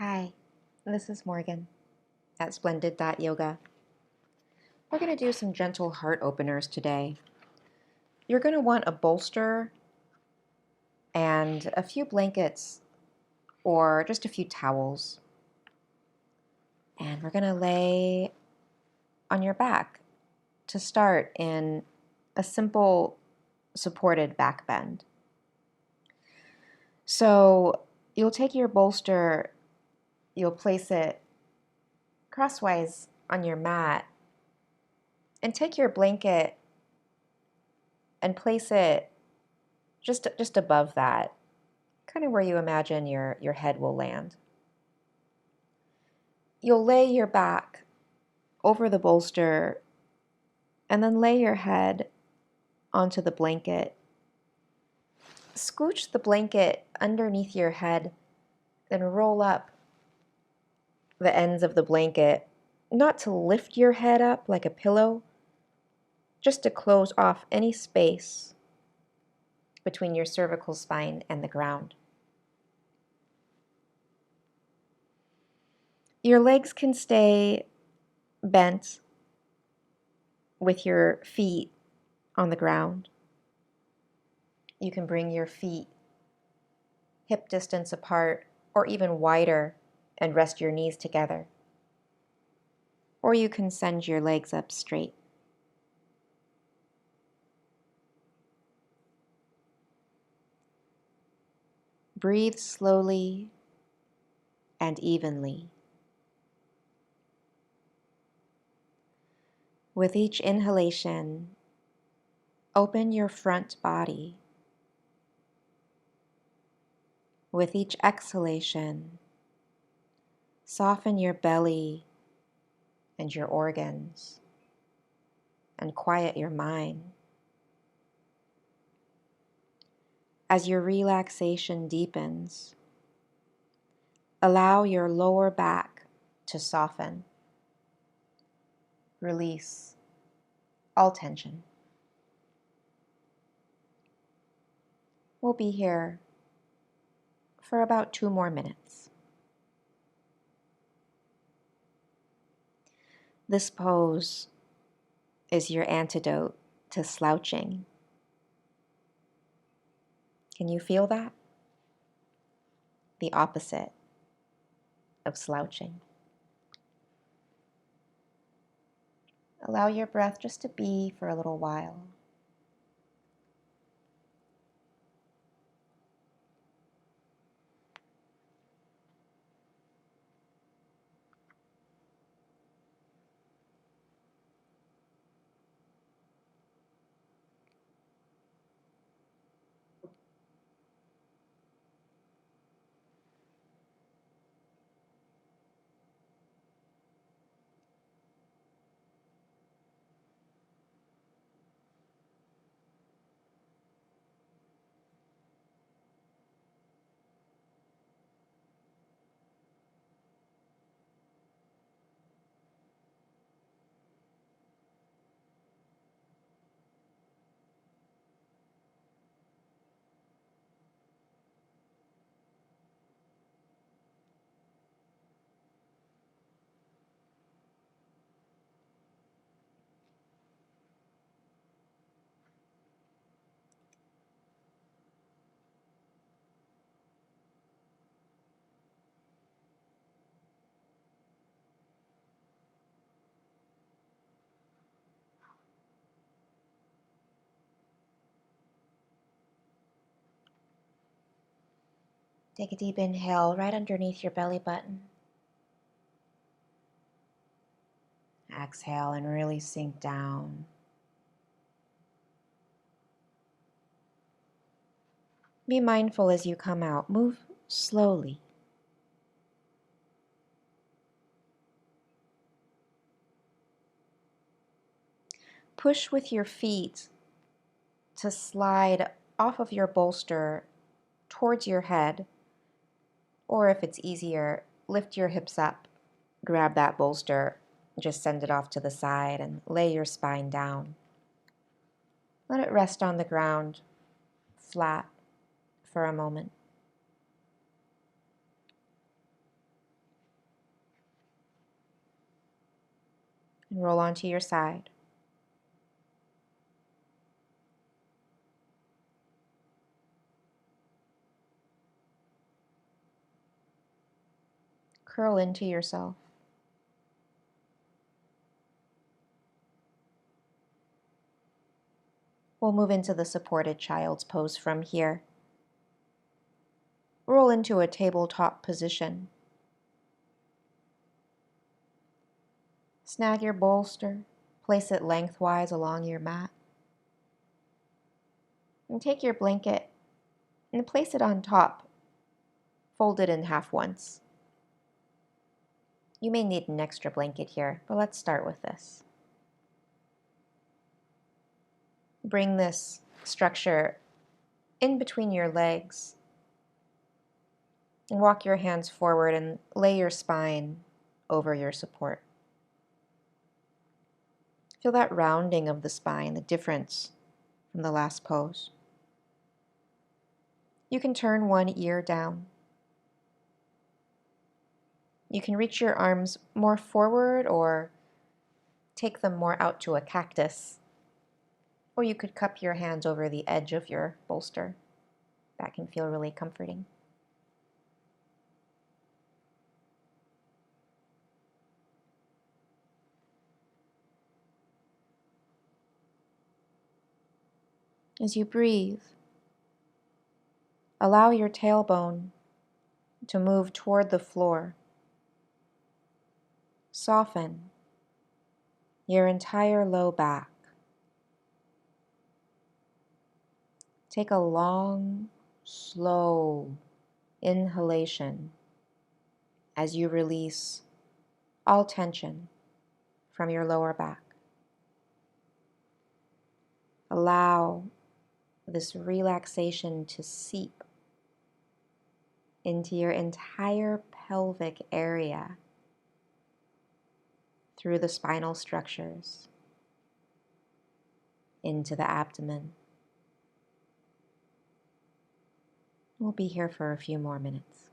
Hi, this is Morgan at Splendid Yoga. We're going to do some gentle heart openers today. You're going to want a bolster and a few blankets or just a few towels. And we're going to lay on your back to start in a simple supported back bend. So you'll take your bolster, you'll place it crosswise on your mat, and take your blanket and place it just above that, kind of where you imagine your head will land. You'll lay your back over the bolster and then lay your head onto the blanket. Scooch the blanket underneath your head, then roll up the ends of the blanket, not to lift your head up like a pillow, just to close off any space between your cervical spine and the ground. Your legs can stay bent with your feet on the ground. You can bring your feet hip distance apart or even wider and rest your knees together. Or you can send your legs up straight. Breathe slowly and evenly. With each inhalation, open your front body. With each exhalation, soften your belly and your organs and quiet your mind. As your relaxation deepens, allow your lower back to soften. Release all tension. We'll be here for about 2 more minutes. This pose is your antidote to slouching. Can you feel that? The opposite of slouching. Allow your breath just to be for a little while. Take a deep inhale right underneath your belly button. Exhale and really sink down. Be mindful as you come out. Move slowly. Push with your feet to slide off of your bolster towards your head, or if it's easier, lift your hips up, grab that bolster, just send it off to the side and lay your spine down. Let it rest on the ground, flat, for a moment. and roll onto your side. Curl into yourself. We'll move into the supported child's pose from here. Roll into a tabletop position. Snag your bolster, place it lengthwise along your mat, and take your blanket and place it on top, fold it in half once. You may need an extra blanket here, but let's start with this. Bring this structure in between your legs and walk your hands forward and lay your spine over your support. Feel that rounding of the spine, the difference from the last pose. You can turn one ear down. You can reach your arms more forward or take them more out to a cactus. Or you could cup your hands over the edge of your bolster. That can feel really comforting. As you breathe, allow your tailbone to move toward the floor. Soften your entire low back. Take a long, slow inhalation as you release all tension from your lower back. Allow this relaxation to seep into your entire pelvic area through the spinal structures into the abdomen. We'll be here for a few more minutes.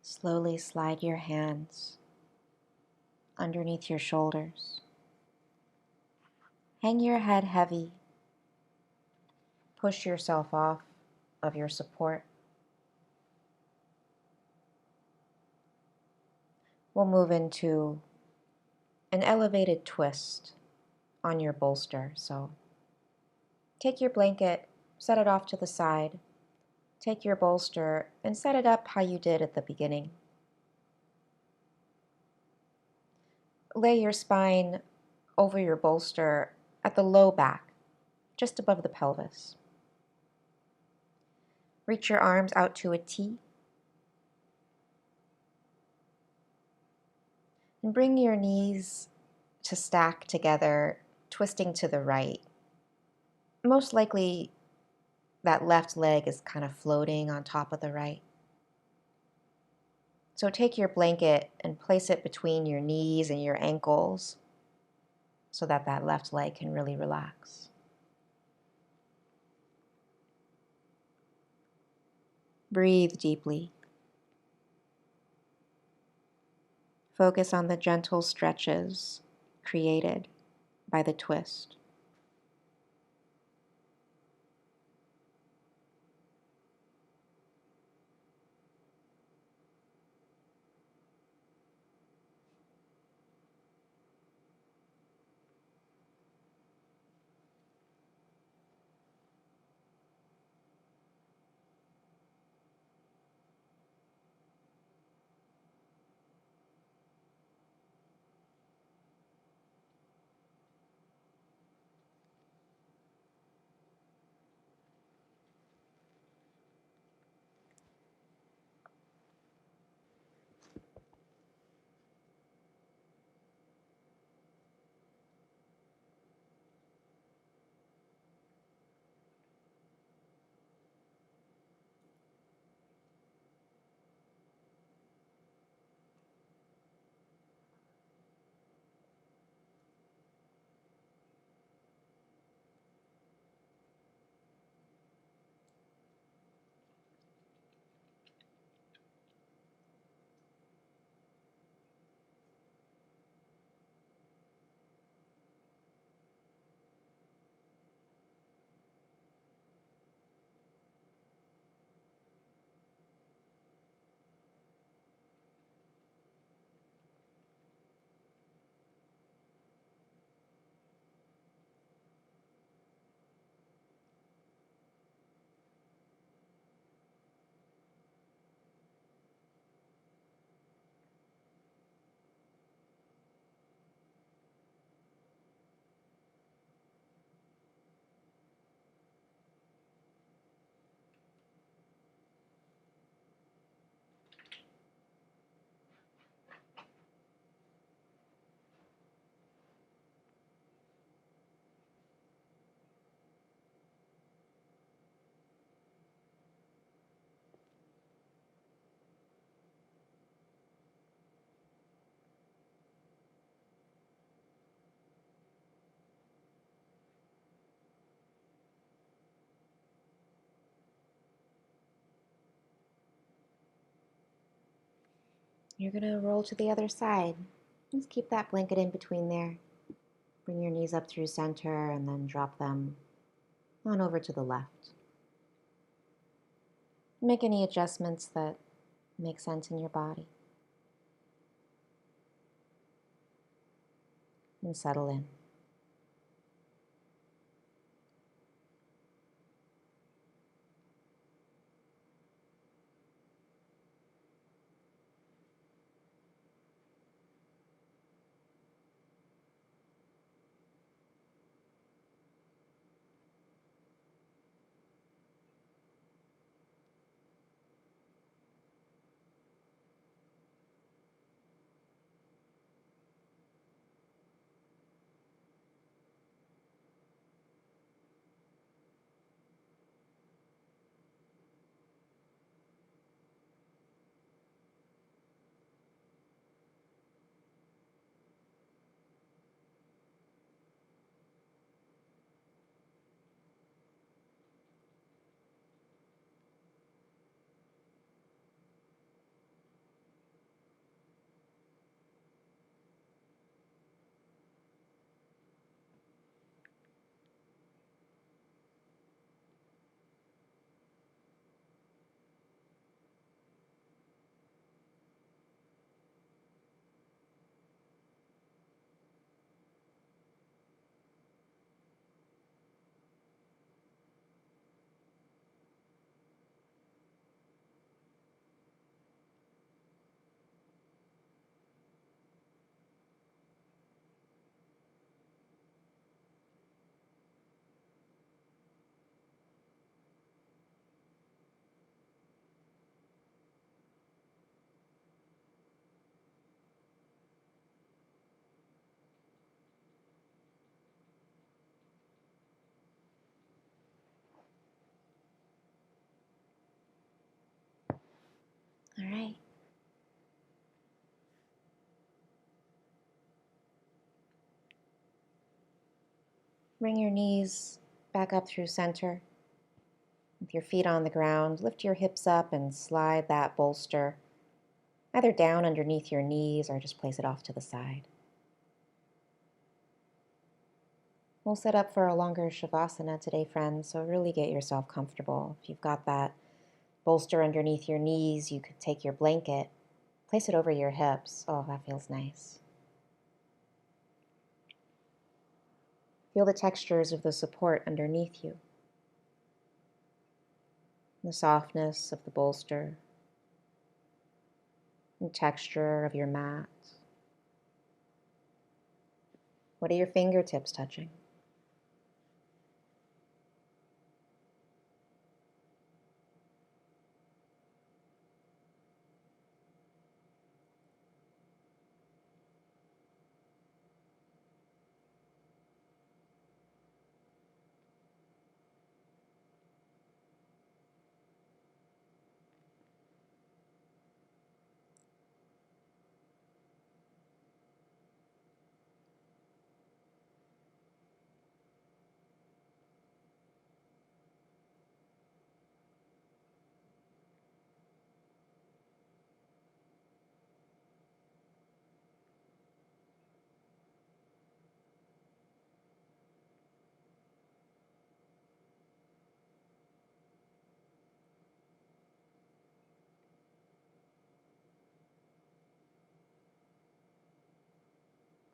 Slowly slide your hands underneath your shoulders. Hang your head heavy. Push yourself off of your support. We'll move into an elevated twist on your bolster. So take your blanket, set it off to the side. Take your bolster and set it up how you did at the beginning. Lay your spine over your bolster at the low back, just above the pelvis. Reach your arms out to a T. And bring your knees to stack together, twisting to the right. Most likely, that left leg is kind of floating on top of the right. So take your blanket and place it between your knees and your ankles so that that left leg can really relax. Breathe deeply. Focus on the gentle stretches created by the twist. You're going to roll to the other side. Just keep that blanket in between there. Bring your knees up through center and then drop them on over to the left. Make any adjustments that make sense in your body. And settle in. All right. Bring your knees back up through center. With your feet on the ground, lift your hips up and slide that bolster either down underneath your knees or just place it off to the side. We'll set up for a longer Shavasana today, friends, so really get yourself comfortable. If you've got that bolster underneath your knees, you could take your blanket, place it over your hips. Oh, that feels nice. Feel the textures of the support underneath you, the softness of the bolster, the texture of your mat. What are your fingertips touching?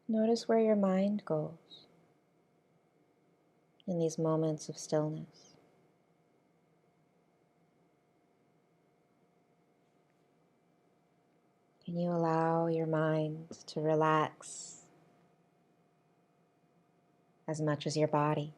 Notice where your mind goes in these moments of stillness. Can you allow your mind to relax as much as your body?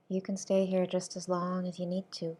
You can stay here just as long as you need to.